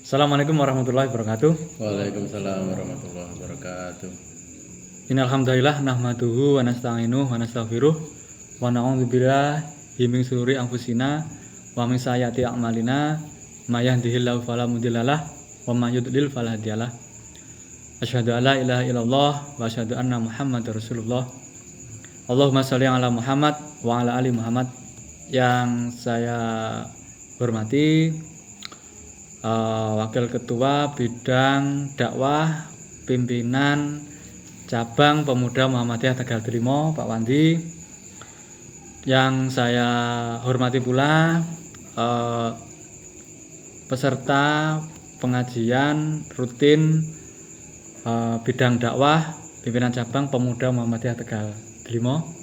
Assalamualaikum warahmatullahi wabarakatuh. Waalaikumsalam warahmatullahi wabarakatuh. Innal hamdalillah nahmaduhu wa nasta'inuhu wa nastaghfiruh wa na'udzu billahi min shururi anfusina wa min sayyiati a'malina may yahdihillahu fala mudhillalah wa may yudlil fala hadiyalah. Asyhadu an la ilaha illallah wa asyhadu anna Muhammadar Rasulullah. Allahumma shalli ala Muhammad wa ala ali Muhammad. Yang saya hormati Wakil Ketua Bidang Dakwah Pimpinan Cabang Pemuda Muhammadiyah Tegal Trimo, Pak Wandi. Yang saya hormati pula peserta pengajian rutin bidang dakwah Pimpinan Cabang Pemuda Muhammadiyah Tegal Trimo.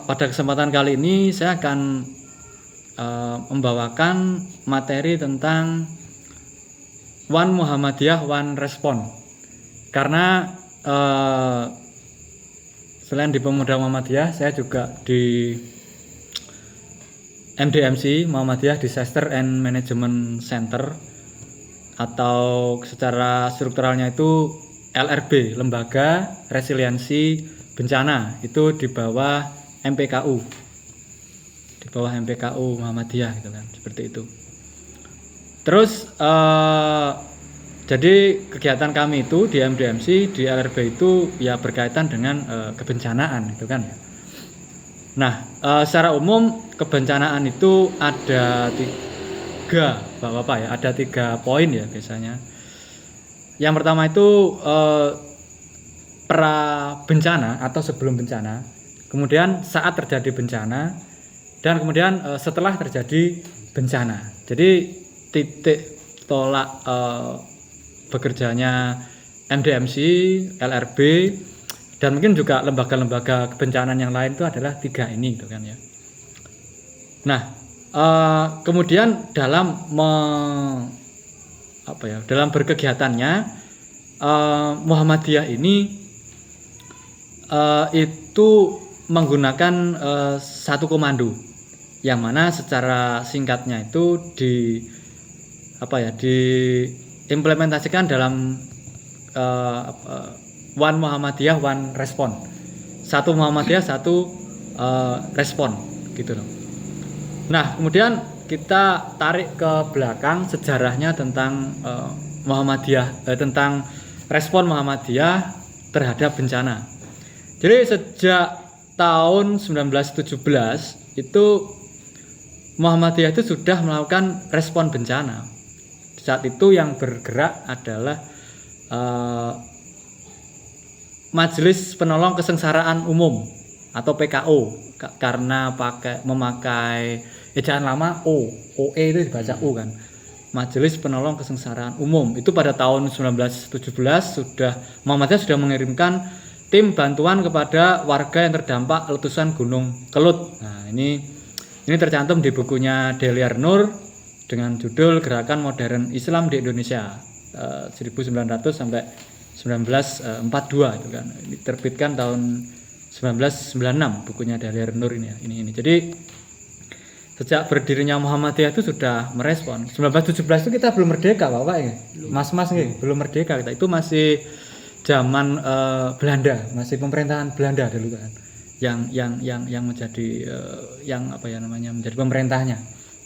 Pada kesempatan kali ini saya akan membawakan materi tentang One Muhammadiyah One Respon. Karena selain di Pemuda Muhammadiyah, saya juga di MDMC Muhammadiyah Disaster and Management Center, atau secara strukturalnya itu LRB, Lembaga Resiliensi Bencana, itu di bawah MPKU. Di bawah MPKU Muhammadiyah gitu kan, seperti itu. Terus jadi kegiatan kami itu di MDMC, di LRB itu ya berkaitan dengan kebencanaan gitu kan. Nah, secara umum kebencanaan itu ada tiga, Bapak-bapak ya, ada 3 poin ya biasanya. Yang pertama itu pra bencana atau sebelum bencana, kemudian saat terjadi bencana, dan kemudian setelah terjadi bencana. Jadi titik tolak bekerjanya MDMC, LRB, dan mungkin juga lembaga-lembaga kebencanaan yang lain itu adalah 3 ini gitu kan ya. Nah, kemudian dalam dalam berkegiatannya Muhammadiyah ini itu menggunakan satu komando, yang mana secara singkatnya itu diimplementasikan dalam One Muhammadiyah One Respon. Satu Muhammadiyah satu respon gitu loh. Nah, kemudian kita tarik ke belakang sejarahnya tentang Muhammadiyah, tentang respon Muhammadiyah terhadap bencana. Jadi sejak tahun 1917 itu Muhammadiyah itu sudah melakukan respon bencana. Saat itu yang bergerak adalah Majelis Penolong Kesengsaraan Umum atau PKO, karena memakai ejaan lama OE itu dibaca U kan. Majelis Penolong Kesengsaraan Umum itu pada tahun 1917 Muhammadiyah sudah mengirimkan tim bantuan kepada warga yang terdampak letusan Gunung Kelut. Nah, ini tercantum di bukunya Deliar Nur dengan judul Gerakan Modern Islam di Indonesia 1900 sampai 1942 itu kan. Ini terbitkan tahun 1996 bukunya Deliar Nur ini. Jadi sejak berdirinya Muhammadiyah itu sudah merespon. 1917 itu kita belum merdeka, Bapak ya. Mas-mas belum merdeka kita. Itu masih zaman Belanda, masih pemerintahan Belanda dulu kan, yang menjadi menjadi pemerintahnya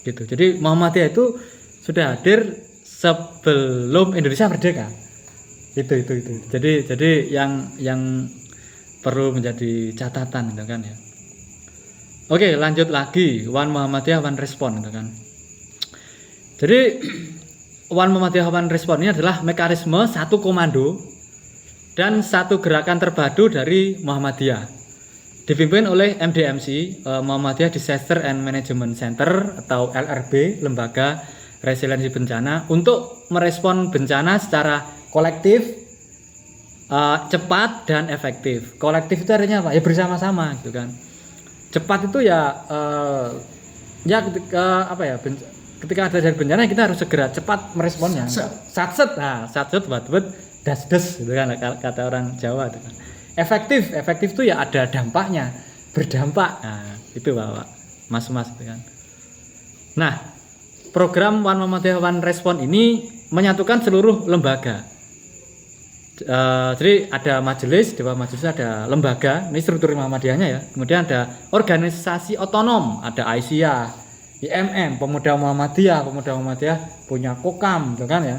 gitu. Jadi Muhammadiyah itu sudah hadir sebelum Indonesia merdeka. Itu. Jadi yang perlu menjadi catatan gitu kan ya. Oke, lanjut lagi, One Muhammadiyah One Respon gitu kan. Jadi One Muhammadiyah One Respon ini adalah mekanisme satu komando dan satu gerakan terpadu dari Muhammadiyah, dipimpin oleh MDMC, Muhammadiyah Disaster and Management Center atau LRB, Lembaga Resiliensi Bencana, untuk merespon bencana secara kolektif, cepat dan efektif. Kolektif itu artinya apa? Ya bersama-sama gitu kan. Cepat itu ketika ada dari bencana kita harus segera cepat meresponnya. Satset buat das gitu kan kata orang Jawa itu kan. Efektif itu ya ada dampaknya, berdampak. Nah, itu Bapak, Mas gitu kan. Nah, program One Muhammadiyah One Respon ini menyatukan seluruh lembaga. Jadi ada majelis, di bawah majelis ada lembaga, ini struktur Muhammadiyahnya ya. Kemudian ada organisasi otonom, ada Aisyah, IMM, Pemuda Muhammadiyah punya Kokam, gitu kan ya.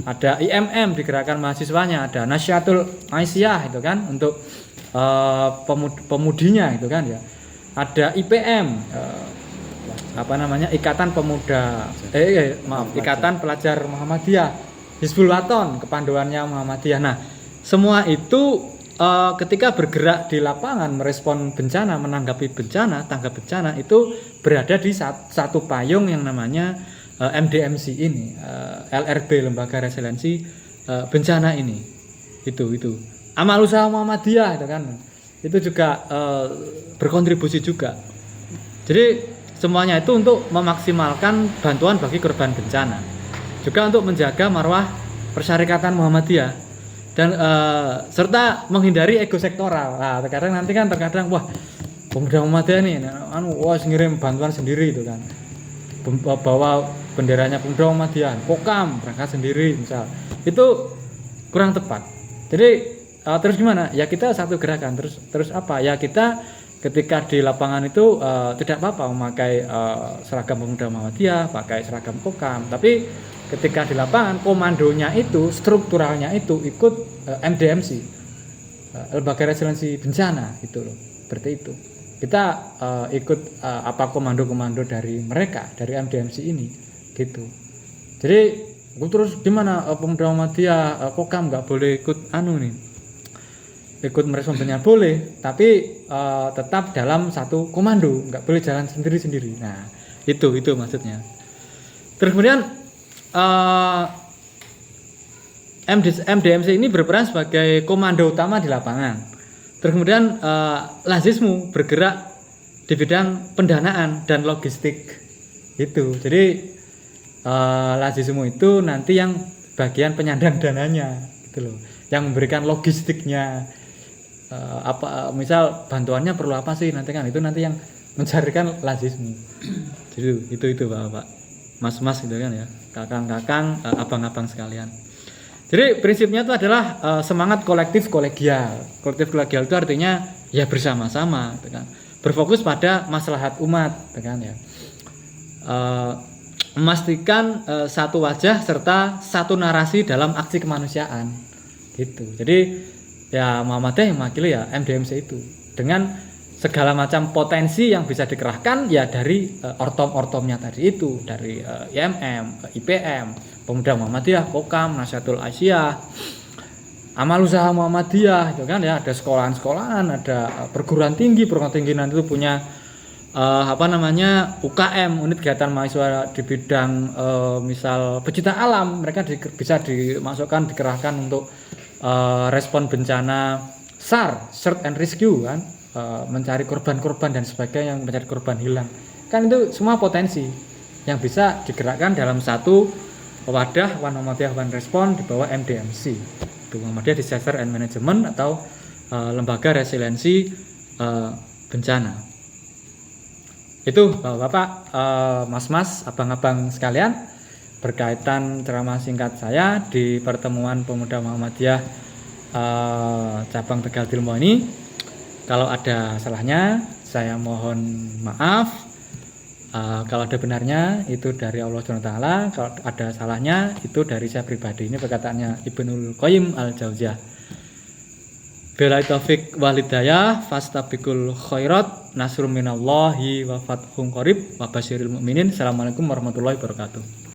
Ada IMM di gerakan mahasiswanya, ada Nasyatul Aisyah itu kan untuk pemudinya itu kan ya. Ada IPM, Ikatan Pemuda, Ikatan Pelajar Muhammadiyah. Hizbul Waton, kepanduannya Muhammadiyah. Nah, semua itu ketika bergerak di lapangan merespon bencana, menanggapi bencana, tanggap bencana itu berada di satu payung yang namanya MDMC ini, LRB, Lembaga Resiliensi Bencana ini. Itu. Amal usaha Muhammadiyah itu kan. Itu juga berkontribusi juga. Jadi semuanya itu untuk memaksimalkan bantuan bagi korban bencana. Juga untuk menjaga marwah persyarikatan Muhammadiyah dan serta menghindari ego sektoral. Nah, terkadang wah, Pemuda Muhammadiyah nih ngirim bantuan sendiri itu kan. Bawa benderanya Pemuda Muhammadiyah, Kokam berangkat sendiri misal. Itu kurang tepat. Jadi terus gimana? Ya kita satu gerakan terus apa? Ya kita ketika di lapangan itu tidak apa-apa memakai seragam Pemuda Muhammadiyah, pakai seragam Kokam, tapi ketika di lapangan komandonya itu, strukturalnya itu ikut MDMC, Lembaga Resiliensi Bencana itu loh, seperti itu. Kita ikut komando-komando dari mereka, dari MDMC ini, gitu. Jadi terus gimana Pemuda Muhammadiyah, Kokam nggak boleh ikut merespon bencana boleh, tapi tetap dalam satu komando, nggak boleh jalan sendiri-sendiri. Nah, itu maksudnya. Terus kemudian MDMC ini berperan sebagai komando utama di lapangan. Terus kemudian Lazismu bergerak di bidang pendanaan dan logistik. Itu. Jadi Lazismu itu nanti yang bagian penyandang dananya, gitu loh. Yang memberikan logistiknya. Misal bantuannya perlu apa sih nanti kan itu nanti yang mencarikan Lazismu. Jadi itu Bapak. Mas-mas gitu kan ya, kakang-kakang, abang-abang sekalian. Jadi prinsipnya itu adalah semangat kolektif kolegial. Kolektif kolegial itu artinya ya bersama-sama, gitu kan. Berfokus pada maslahat umat, gitu kan ya. Memastikan satu wajah serta satu narasi dalam aksi kemanusiaan, gitu. Jadi ya Muhammadiyah yang mewakili ya MDMC itu dengan segala macam potensi yang bisa dikerahkan ya dari ortom-ortomnya tadi itu, dari IMM, IPM, Pemuda Muhammadiyah, Kokam, Nasyatul Aisyah, Amal Usaha Muhammadiyah, itu kan ya, ada sekolahan-sekolahan, ada perguruan tinggi nanti itu punya UKM, unit kegiatan mahasiswa di bidang misal pecinta alam, mereka bisa dimasukkan, dikerahkan untuk respon bencana SAR, Search and Rescue kan. Mencari korban-korban dan sebagainya, yang mencari korban hilang, kan itu semua potensi yang bisa digerakkan dalam satu wadah One Muhammadiyah One Respon di bawah MDMC, itu Muhammadiyah Disaster and Management atau Lembaga Resiliensi Bencana. Itu Bapak, Mas-mas, abang-abang sekalian, berkaitan ceramah singkat saya di pertemuan Pemuda Muhammadiyah cabang Tegal Tilmo ini. Kalau ada salahnya, saya mohon maaf. Kalau ada benarnya, itu dari Allah SWT. Kalau ada salahnya, itu dari saya pribadi. Ini perkataannya Ibnul Qayyim Al-Jauziyah. Billahi taufiq wal hidayah, fastabiqul khairat, nasrun minallahi wa fathun qarib, wa basyiril mu'minin. Assalamualaikum warahmatullahi wabarakatuh.